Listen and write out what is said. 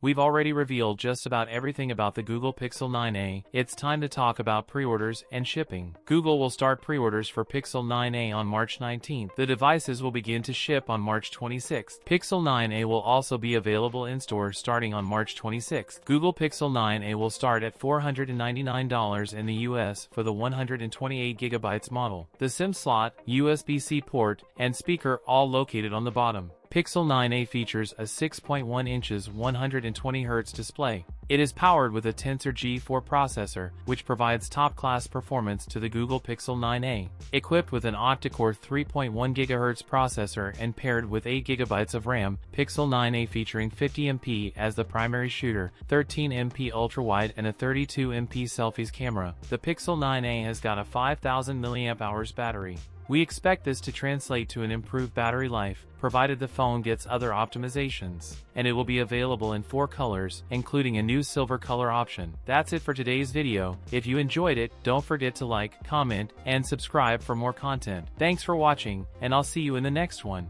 We've already revealed just about everything about the Google Pixel 9a. It's time to talk about pre-orders and shipping. Google will start pre-orders for Pixel 9a on March 19th. The devices will begin to ship on March 26th. Pixel 9a will also be available in stores starting on March 26th. Google Pixel 9a will start at $499 in the US for the 128GB model. The SIM slot, USB-C port, and speaker all located on the bottom. Pixel 9a features a 6.1 inches 120Hz display. It is powered with a Tensor G4 processor, which provides top-class performance to the Google Pixel 9a. Equipped with an octa-core 3.1 GHz processor and paired with 8 GB of RAM, Pixel 9a featuring 50MP as the primary shooter, 13MP ultra-wide and a 32MP selfies camera. The Pixel 9a has got a 5000 mAh battery. We expect this to translate to an improved battery life, provided the phone gets other optimizations, and it will be available in 4 colors, including a new silver color option. That's it for today's video. If you enjoyed it, don't forget to like, comment, and subscribe for more content. Thanks for watching, and I'll see you in the next one.